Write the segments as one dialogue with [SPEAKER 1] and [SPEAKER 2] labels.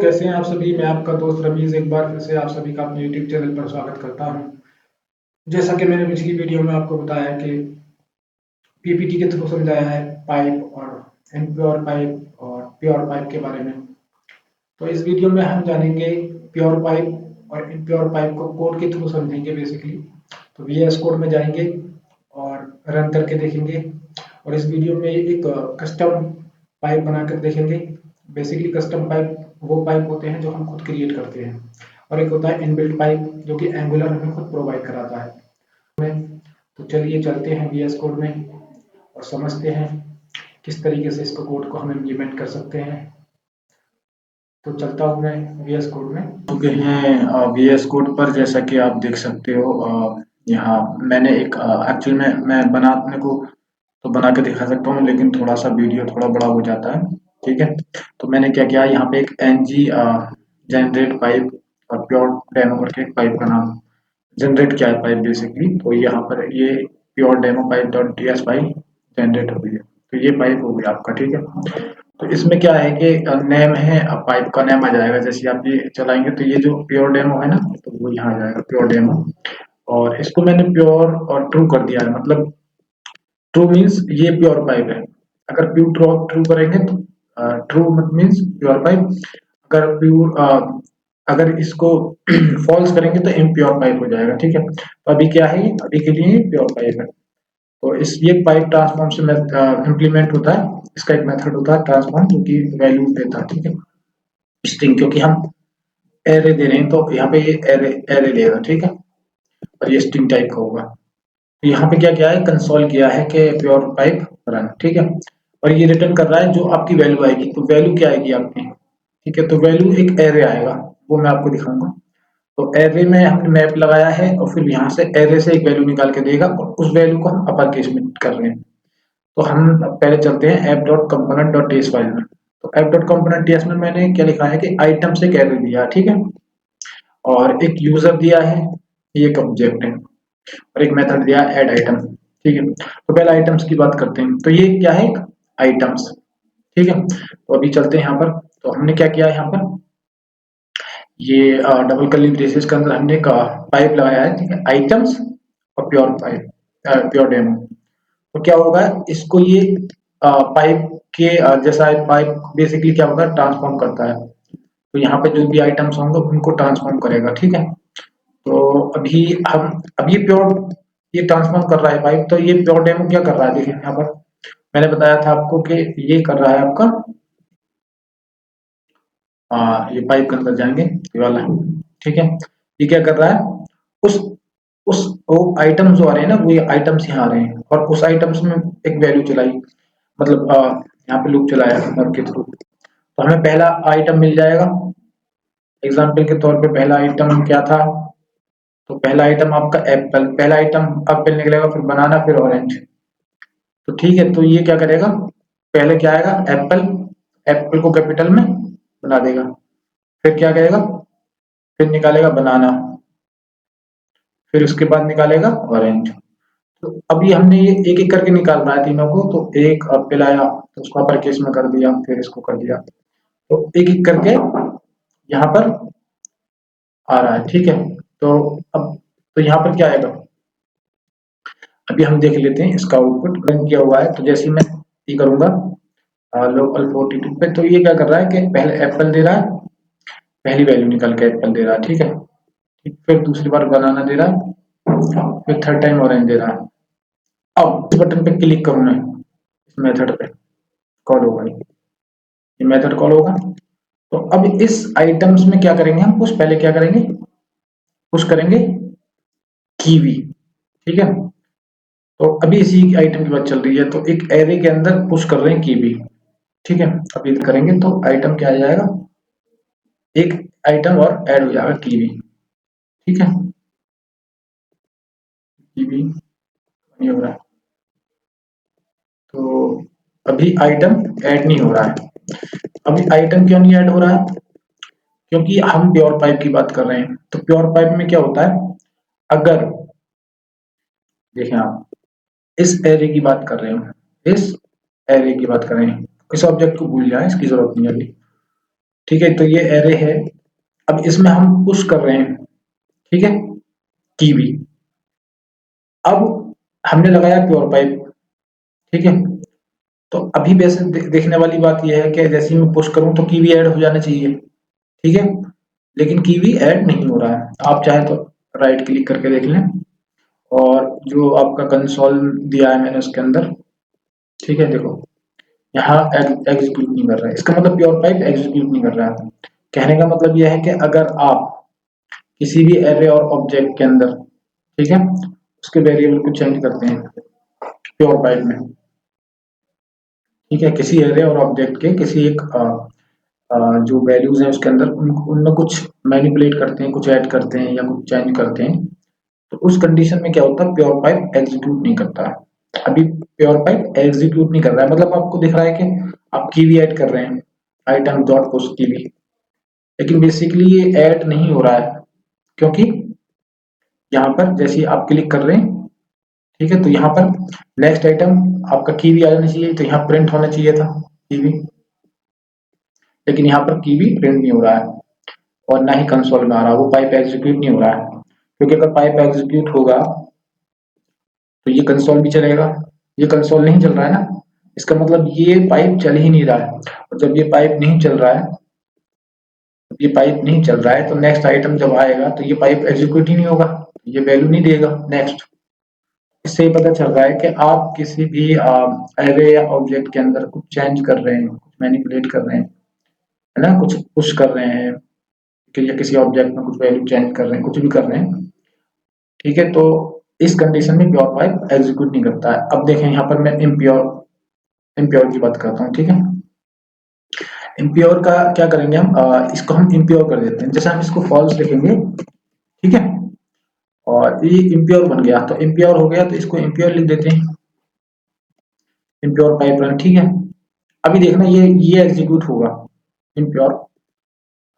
[SPEAKER 1] कैसे हैं आप सभी। मैं आपका दोस्त रमीज एक बार फिर से आप सभी का अपने यूट्यूब चैनल पर स्वागत करता हूं। जैसा कि मैंने पिछली वीडियो में आपको बताया कि पीपीटी के थ्रू समझाया है पाइप और इनप्योर पाइप और प्योर पाइप के बारे में। तो इस वीडियो में हम जानेंगे प्योर पाइप और इनप्योर पाइप को कोड के थ्रू समझेंगे बेसिकली। तो वीएस कोड में जाएंगे और रन करके देखेंगे और इस वीडियो में एक कस्टम पाइप बनाकर देखेंगे। बेसिकली कस्टम पाइप वो पाइप होते हैं जो हम खुद क्रिएट करते हैं और एक होता है इनबिल्ट पाइप जो कि एंगुलर हमें खुद प्रोवाइड कराता है। तो चलिए चलते हैं वीएस कोड में और समझते हैं किस तरीके से इसको कोड को हम इम्प्लीमेंट कर सकते हैं। तो चलता हूँ मैं वीएस कोड में।
[SPEAKER 2] चुके हैं वीएस कोड पर। जैसा कि आप देख सकते हो, यहाँ मैंने एक एक्चुअल में मैं बनाने को तो बना के दिखा सकता हूँ, लेकिन थोड़ा सा वीडियो थोड़ा बड़ा हो जाता है। ठीक है, तो मैंने क्या किया, यहाँ पे एक एनजी जनरेट पाइप और प्योर डेमो करके एक पाइप का नाम जनरेट किया है पाइप बेसिकली। तो यहाँ पर ये pure demo pipe dot D S file generate हो गई है। तो ये पाइप हो गया आपका। ठीक है, तो इसमें क्या है कि नेम है, पाइप का नेम आ जाएगा। जैसे आप ये चलाएंगे तो ये जो प्योर डेमो है ना, तो वो यहाँ आ जाएगा प्योर डेमो। और इसको मैंने प्योर और ट्रू कर दिया है। मतलब ट्रू मीन्स ये प्योर पाइप है। अगर प्योर ट्रू करेंगे तो ट्रू मत मीन्स प्योर पाइप। अगर प्योर अगर इसको फॉल्स करेंगे तो इम्प्योर पाइप हो जाएगा। ठीक है, तो अभी क्या है, अभी के लिए प्योर पाइप है। तो इस ये पाइप ट्रांसफॉर्म से इम्प्लीमेंट होता है। इसका एक मेथड होता है ट्रांसफॉर्म, जो कि वैल्यू देता है। ठीक है, स्ट्रिंग, क्योंकि हम एरे दे रहे हैं तो यहाँ पे ये एरे एरे लेगा। ठीक है, और ये स्ट्रिंग टाइप का होगा। तो यहाँ पे क्या किया है, कंसोल किया है कि प्योर पाइप रन। ठीक है, और ये रिटर्न कर रहा है जो आपकी वैल्यू आएगी। तो वैल्यू क्या आएगी आपकी? ठीक है, तो वैल्यू एक एरे आएगा, वो मैं आपको दिखाऊंगा। तो एरे में हमने मैप लगाया है और फिर यहाँ से एरे से एक वैल्यू निकाल के देगा और उस वैल्यू को हम अपर केस में कर रहे हैं। तो हम पहले चलते हैं app dot component dot test file में। तो ऐप डॉट कंपोनेंट टेस्ट में मैंने क्या लिखा है कि आइटम से एक एरे दिया। ठीक है, और एक यूजर दिया है, ये एक ऑब्जेक्ट है, और एक मेथड दिया है ऐड आइटम। ठीक है, तो पहले आइटम्स की बात करते हैं। तो ये क्या है, आइटम्स। ठीक है, तो अभी चलते हैं यहाँ पर। तो हमने क्या किया है यहाँ पर, ये डबल कर्ली ब्रेसेस के अंदर हमने एक पाइप लगाया है। ठीक है, आइटम्स और प्योर पाइप, प्योर डेमो। तो क्या होगा, इसको ये पाइप के जैसा पाइप बेसिकली क्या होगा, ट्रांसफॉर्म करता है। तो यहाँ पे जो भी आइटम्स होंगे उनको ट्रांसफॉर्म करेगा। ठीक है, तो अभी हम अब ये ट्रांसफॉर्म कर रहा है पाइप। तो ये प्योर डेमो क्या कर रहा है, देखिए यहाँ पर मैंने बताया था आपको कि ये कर रहा है आपका ये पाइप के अंदर जाएंगे ये वाला। ठीक है, ये क्या कर रहा है, उस उस वो आइटम्स जो आ रहे हैं ना, वो ये आइटम्स यहाँ आ रहे हैं और उस आइटम्स में एक वैल्यू चलाई। मतलब यहाँ पे लूप चलाया नर के थ्रू। तो हमें पहला आइटम मिल जाएगा। एग्जाम्पल के तौर पे पहला आइटम क्या था, तो पहला आइटम आपका एप्पल। पहला आइटम एप्पल निकलेगा, फिर बनाना, फिर ऑरेंज। तो ठीक है, तो ये क्या करेगा, पहले क्या आएगा एप्पल, एप्पल को कैपिटल में बना देगा। फिर क्या करेगा, फिर निकालेगा बनाना, फिर उसके बाद निकालेगा ऑरेंज। तो अभी हमने ये एक एक करके निकालना है तीनों को। तो एक एप्पल आया तो उसको अपर केस में कर दिया, फिर इसको कर दिया। तो एक एक करके यहाँ पर आ रहा है। ठीक है, तो अब तो यहाँ पर क्या आएगा, अभी हम देख लेते हैं इसका आउटपुट रन किया हुआ है। तो जैसे मैं ये करूंगा लोकल 42 पे, तो ये क्या कर रहा है कि पहले एप्पल दे रहा है, पहली वैल्यू निकल के एप्पल दे रहा है। ठीक है, फिर दूसरी बार बनाना दे रहा है, फिर थर्ड टाइम ऑरेंज दे रहा है। अब इस बटन पे क्लिक करूँ मैं, इस मेथड पे कॉल होगा, ये मेथड कॉल होगा। तो अब इस आइटम्स में क्या करेंगे हम, पुश पहले क्या करेंगे, पुश करेंगे कीवी। ठीक है, तो अभी इसी आइटम की बात चल रही है। तो एक एरे के अंदर पुश कर रहे हैं कीवी। ठीक है, अभी करेंगे तो आइटम क्या आ जाएगा, एक आइटम और ऐड हो जाएगा कीवी। ठीक है, कीवी नहीं हो रहा है, तो अभी आइटम ऐड नहीं हो रहा है। अभी आइटम क्यों नहीं ऐड हो रहा है, क्योंकि हम प्योर पाइप की बात कर रहे हैं। तो प्योर पाइप में क्या होता है, अगर देखें आप इस एरे की बात कर रहे हो, इस एरे की बात कर रहे हैं, इस ऑब्जेक्ट को भूल जाए, इसकी जरूरत नहीं है अभी।
[SPEAKER 1] ठीक है, तो ये एरे है। अब इसमें हम पुश कर रहे हैं, ठीक है, कीवी। अब हमने लगाया प्योर पाइप, ठीक है। तो अभी वैसे देखने वाली बात यह है कि जैसे ही मैं पुश करूं तो कीवी ऐड हो जाना चाहिए, ठीक है, लेकिन कीवी ऐड नहीं हो रहा है। आप चाहे तो राइट क्लिक करके देख लें, और जो आपका कंसोल दिया है मैंने उसके अंदर, ठीक है, देखो यहाँ एग्जीक्यूट नहीं कर रहा है। इसका मतलब प्योर पाइप एग्जीक्यूट नहीं कर रहा है। कहने का मतलब यह है कि अगर आप किसी भी एरे और ऑब्जेक्ट के अंदर, ठीक है, उसके वेरिएबल को चेंज करते हैं प्योर पाइप में, ठीक है, किसी एरे और ऑब्जेक्ट के किसी एक जो वैल्यूज हैं उसके अंदर उनमें कुछ मैनिपुलेट करते हैं, कुछ ऐड करते हैं या कुछ चेंज करते हैं, तो उस कंडीशन में क्या होता है, प्योर पाइप एग्जीक्यूट नहीं करता है। अभी प्योर पाइप एग्जीक्यूट नहीं कर रहा है, मतलब आपको दिख रहा है कि आप कीवी ऐड कर रहे हैं, आइटम डॉट पुश कीवी, लेकिन बेसिकली ये ऐड नहीं हो रहा है, क्योंकि यहाँ पर जैसे आप क्लिक कर रहे हैं, ठीक है, तो यहाँ पर नेक्स्ट आइटम आपका कीवी आ जाना चाहिए, तो यहाँ प्रिंट होना चाहिए था कीवी, लेकिन यहाँ पर कीवी प्रिंट नहीं हो रहा है और ना ही कंसोल में आ रहा है, वो पाइप एग्जीक्यूट नहीं हो रहा है। क्योंकि अगर पाइप एग्जीक्यूट होगा तो ये कंसोल भी चलेगा, ये कंसोल नहीं चल रहा है ना, इसका मतलब ये पाइप चल ही नहीं रहा है। और जब ये पाइप नहीं चल रहा है, ये पाइप नहीं चल रहा है, तो नेक्स्ट आइटम जब आएगा तो ये पाइप एग्जीक्यूट ही नहीं होगा, ये वैल्यू नहीं देगा नेक्स्ट। इससे ही पता चल रहा है कि आप किसी भी एरे या ऑब्जेक्ट के अंदर कुछ चेंज कर रहे हैं, कुछ मैनिपुलेट कर रहे हैं, है ना, कुछ पुश कर रहे हैं, कि या किसी ऑब्जेक्ट में कुछ वैल्यू चेंज कर रहे हैं, कुछ भी कर रहे हैं, ठीक है, तो इस कंडीशन में प्योर पाइप एग्जीक्यूट नहीं करता है। अब देखें यहाँ पर मैं इम्प्योर इम्प्योर की बात करता हूँ, ठीक है। इम्प्योर का क्या करेंगे हम, इसको हम इम्प्योर कर देते हैं, जैसे हम इसको फॉल्स लिखेंगे, ठीक है, और ये इम्प्योर बन गया, तो इम्प्योर हो गया तो इसको इम्प्योर लिख देते हैं, इम्प्योर पाइप रन, ठीक है। अभी देखना ये एग्जीक्यूट होगा इम्प्योर,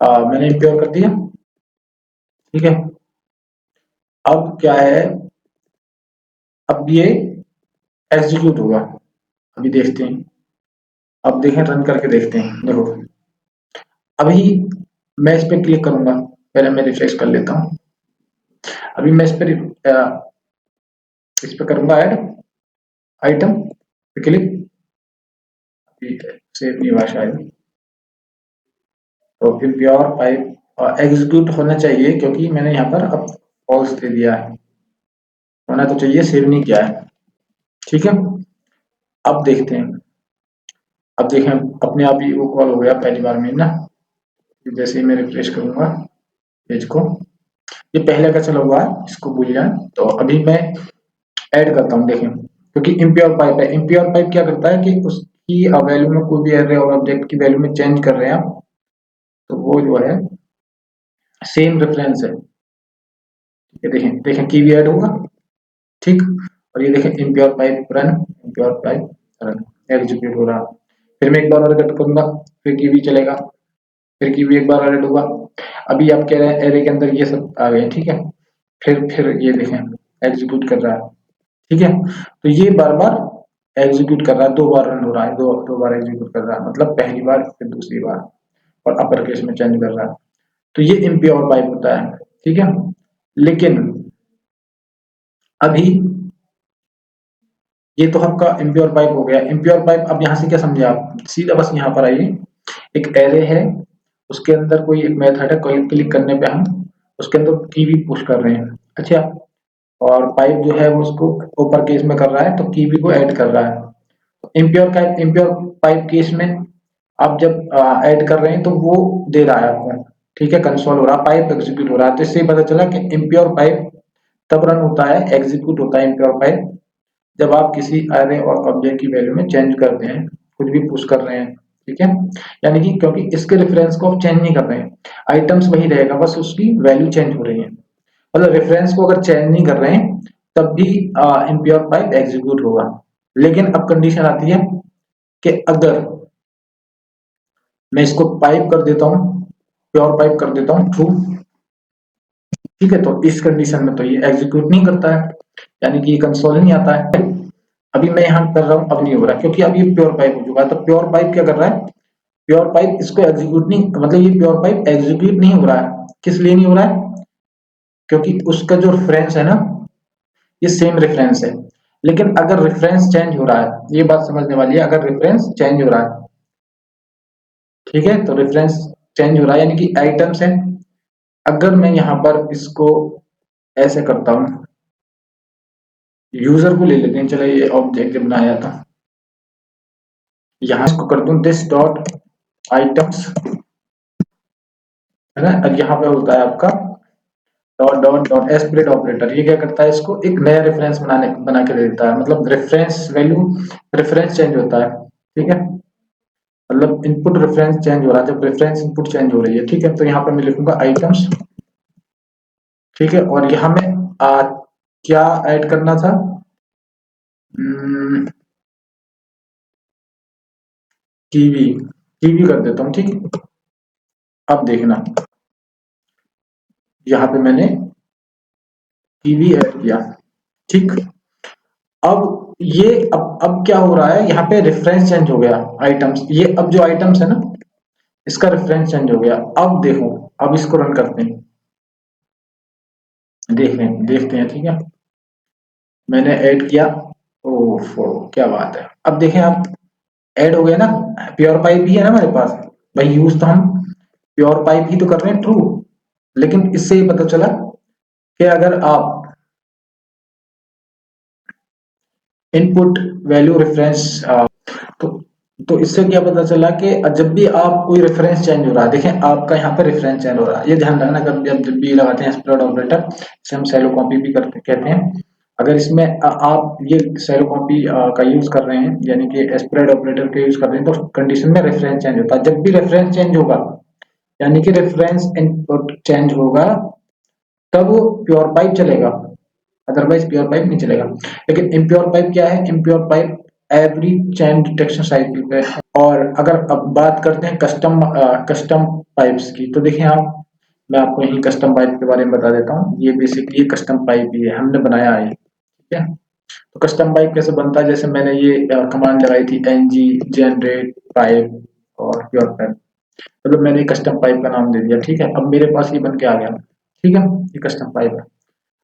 [SPEAKER 1] मैंने इम्प्योर कर दिया, ठीक है। अब क्या है, अब ये एग्जीक्यूट होगा, अभी देखते हैं, अब देखें रन करके देखते हैं, देखो अभी मैं इस पर क्लिक करूंगा, पहले मैं रिफ्रेश कर लेता हूँ। अभी मैं इस पर करूंगा ऐड आइटम पे क्लिक, सेव नहीं हुआ शायद, तो फिर प्योर पाइप एग्जीक्यूट होना चाहिए, क्योंकि मैंने यहाँ पर अब फॉल्स दे दिया है, होना तो चाहिए, सेव नहीं किया है, ठीक है। अब देखते हैं, अब देखें अपने आप ही वो कॉल हो गया पहली बार में ना, जैसे ही मैं रिफ्रेश करूंगा पेज को, ये पहले का चला हुआ है, इसको भूल जाए। तो अभी मैं ऐड करता हूँ, देखें, क्योंकि इम्प्योर पाइप है, इम्प्योर पाइप क्या करता है कि उसकी वैल्यू में कोई भी एरे और ऑब्जेक्ट की वैल्यू में चेंज कर रहे हैं आप, तो वो जो है सेम रेफरेंस है, ये देखें देखें की भी ऐड होगा, ठीक, और ये देखें impure pipe run, impure pipe run execute हो रहा। फिर मैं एक बार और कट करूंगा, फिर की भी चलेगा, फिर की भी एक बार ऐड होगा। अभी आप कह रहे हैं एरे के अंदर ये सब आ गए, ठीक है, फिर ये देखें एग्जीक्यूट कर रहा है, ठीक है। तो ये बार बार एग्जीक्यूट कर रहा है, दो बार रन हो रहा है, दो बार एग्जीक्यूट कर रहा है, मतलब पहली बार फिर दूसरी बार, और अपर केस में चेंज कर रहा है, तो ये इम्प्योर पाइप होता है, ठीक है। लेकिन अभी ये तो आपका इम्प्योर पाइप हो गया। इम्प्योर पाइप अब यहाँ से क्या समझे आप, सीधा बस यहाँ पर आइए, एक एरे है, उसके अंदर कोई एक मेथड है, कोई क्लिक करने पे हम उसके अंदर की भी पुश कर रहे हैं, अच्छा, और पाइप जो है वो उसको ऊपर केस में कर रहा है, तो कीवी को ऐड कर रहा है। इम्प्योर पाइप केस में आप जब ऐड कर रहे हैं तो वो दे रहा है आपको, ठीक है, कंसोल हो रहा है, पाइप एग्जीक्यूट हो रहा है, तो इससे पता चला कि इम्प्योर पाइप तब रन होता है, एग्जीक्यूट होता है इम्प्योर पाइप, जब आप किसी एरे और ऑब्जेक्ट की वैल्यू में चेंज करते हैं, कुछ भी पुश कर रहे हैं, ठीक है, यानी कि क्योंकि इसके रेफरेंस को आप चेंज नहीं कर रहे हैं, आइटम्स वही रहेगा, बस उसकी वैल्यू चेंज हो रही है, मतलब रेफरेंस को अगर चेंज नहीं कर रहे हैं तब भी इम्प्योर पाइप एग्जीक्यूट होगा। लेकिन अब कंडीशन आती है कि अगर मैं इसको पाइप कर देता हूं, प्योर पाइप कर देता हूं ट्रू, ठीक है, तो इस कंडीशन में तो ये एग्जीक्यूट नहीं करता है, यानी कि ये कंसोल नहीं आता है। अभी मैं यहां कर रहा हूं, अब नहीं हो रहा, क्योंकि अब ये प्योर पाइप हो चुका है, तो प्योर पाइप क्या कर रहा है,
[SPEAKER 2] प्योर पाइप इसको एग्जीक्यूट नहीं, मतलब ये प्योर पाइप एग्जीक्यूट नहीं हो रहा है। किस लिए नहीं हो रहा है? क्योंकि उसका जो रेफरेंस है ना, ये सेम रेफरेंस है। लेकिन अगर रेफरेंस चेंज हो रहा है, ये बात समझने वाली है, अगर रेफरेंस चेंज हो रहा है, ठीक है, तो रेफरेंस चेंज हो रहा है यानी कि आइटम्स है। अगर मैं यहां पर इसको ऐसे करता हूं, यूजर को ले लेते हैं, चलो ये ऑब्जेक्ट बनाया था, यहां इसको कर दूं दिस डॉट आइटम्स, है ना। अब यहाँ पे होता है आपका dot dot dot aspirate operator, ये क्या करता है, इसको एक नया रेफरेंस बना के दे देता है, मतलब रेफरेंस वैल्यू, रेफरेंस चेंज होता है, ठीक है, मतलब इनपुट रेफरेंस चेंज हो रहा है जब रेफरेंस इनपुट चेंज हो रही है, ठीक है। तो यहाँ पे मैं लिखूंगा आइटम्स, ठीक है, और यहाँ में क्या ऐड करना था, टीवी, टीवी कर देता हूँ, ठीक। अब देखना, यहाँ पे मैंने टीवी ऐड किया, ठीक। अब ये अब क्या हो रहा है, यहाँ पे रेफरेंस चेंज हो गया आइटम्स, ये अब जो आइटम्स है ना, इसका रेफरेंस चेंज हो गया। अब देखो, अब इसको रन करते हैं, देखते हैं, ठीक है। मैंने ऐड किया, ओफो क्या बात है, अब देखें आप, ऐड हो गया ना, प्योर पाइप भी है ना हमारे पास, भाई यूज तो हम प्योर पाइप ही तो कर रहे हैं, ट्रू। लेकिन इससे ये पता चला कि अगर आप इनपुट वैल्यू रेफरेंस, तो तो इससे क्या पता चला कि जब भी आप कोई रेफरेंस चेंज हो रहा है, देखें आपका यहाँ पे रेफरेंस चेंज हो रहा है, ये ध्यान रखना, कभी आप जब भी लगाते हैं स्प्रेड ऑपरेटर, इसे हम सैलो कॉपी भी करते कहते हैं। अगर इसमें आप ये सैलो कॉपी का यूज कर रहे हैं, यानी कि स्प्रेड ऑपरेटर का यूज कर रहे हैं, तो कंडीशन में रेफरेंस चेंज होता है। जब भी रेफरेंस चेंज होगा, यानी कि रेफरेंस इनपुट चेंज होगा, तब प्योर पाइप चलेगा, अदरवाइज प्योर पाइप नहीं चलेगा। लेकिन इम्प्योर पाइप क्या है, impure pipe every chain detection cycle पे है। और अगर अब बात करते हैं कस्टम पाइप्स की, तो देखिए आप, मैं आपको यही कस्टम पाइप के बारे में बता देता हूँ। ये बेसिकली कस्टम पाइप ही है, हमने बनाया है, ठीक है। तो कस्टम पाइप कैसे बनता है, जैसे मैंने ये कमांड लगाई थी एनजी जनरेट पाइप और प्योर पाइप, मतलब मैंने कस्टम पाइप का नाम दे दिया, ठीक है। अब मेरे पास ये बन के आ गया, ठीक है, ये कस्टम पाइप है।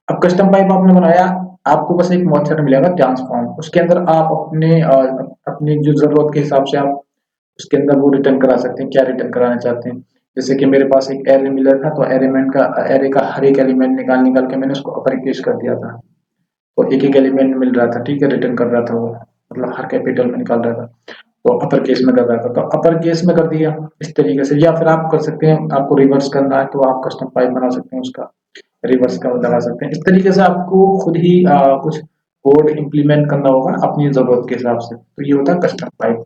[SPEAKER 2] अब कस्टम पाइप आपने बनाया, आपको बस एक मेथड मिलेगा ट्रांसफॉर्म, उसके अंदर आप अपनी जो जरूरत के हिसाब से आप उसके अंदर वो रिटर्न करा सकते हैं, क्या रिटर्न कराना चाहते हैं। जैसे कि मेरे पास एक एरे मिला था, तो एरे का हर एक एलिमेंट निकाल निकाल के मैंने उसको अपर केस कर दिया था, तो एक एक एलिमेंट मिल रहा था, ठीक है, रिटर्न कर रहा था वो, मतलब हर कैपिटल में निकाल रहा था, तो अपर केस में कर रहा था, तो अपर केस में कर दिया इस तरीके से। या फिर आप कर सकते हैं, आपको रिवर्स करना है तो आप कस्टम पाइप बना सकते हैं, उसका रिवर्स का लगा सकते हैं। इस तरीके से आपको खुद ही कुछ कोड इंप्लीमेंट करना होगा अपनी जरूरत के हिसाब से, तो ये होता है कस्टम पाइप।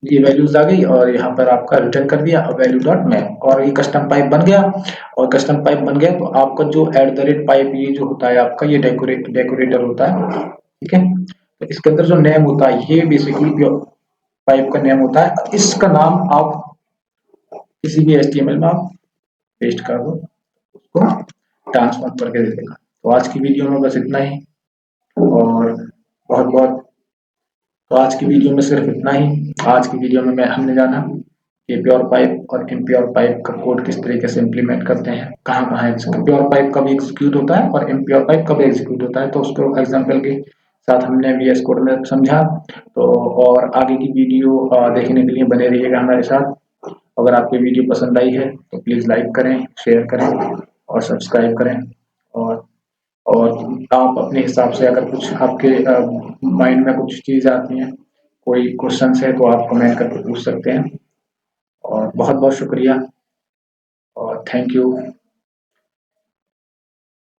[SPEAKER 2] ये वैल्यूज आ गई और यहाँ पर आपका रिटर्न कर दिया वैल्यू डॉट मैप, और ये कस्टम पाइप बन गया। और कस्टम पाइप बन गया तो आपका जो एट द रेट पाइप, ये जो होता है आपका, ये डेकोरेटर होता है, ठीक है। तो इसके अंदर जो नेम होता है, ये बेसिकली पाइप का नेम होता है। इसका नाम आप किसी भी HTML में आप पेस्ट कर दो, उसको ट्रांसफॉर्म करके दे देगा। तो आज की वीडियो में बस इतना ही, और बहुत बहुत, तो आज की वीडियो में सिर्फ इतना ही। आज की वीडियो में हमने जाना कि प्योर पाइप और इम्प्योर पाइप का कोड किस तरीके से इम्प्लीमेंट करते हैं, कहाँ कहाँ प्योर पाइप कब एग्जीक्यूट होता है और इम्प्योर पाइप कब एग्जीक्यूट होता है, तो उसको एग्जाम्पल के साथ हमने VS कोड में समझा। तो और आगे की वीडियो देखने के लिए बने रहिएगा हमारे साथ। अगर आपको वीडियो पसंद आई है तो प्लीज़ लाइक करें, शेयर करें और सब्सक्राइब करें। और और आप अपने हिसाब से अगर कुछ आपके माइंड में कुछ चीज़ आती हैं, कोई क्वेश्चन है, तो आप कमेंट करके पूछ सकते हैं। और बहुत बहुत शुक्रिया और थैंक यू।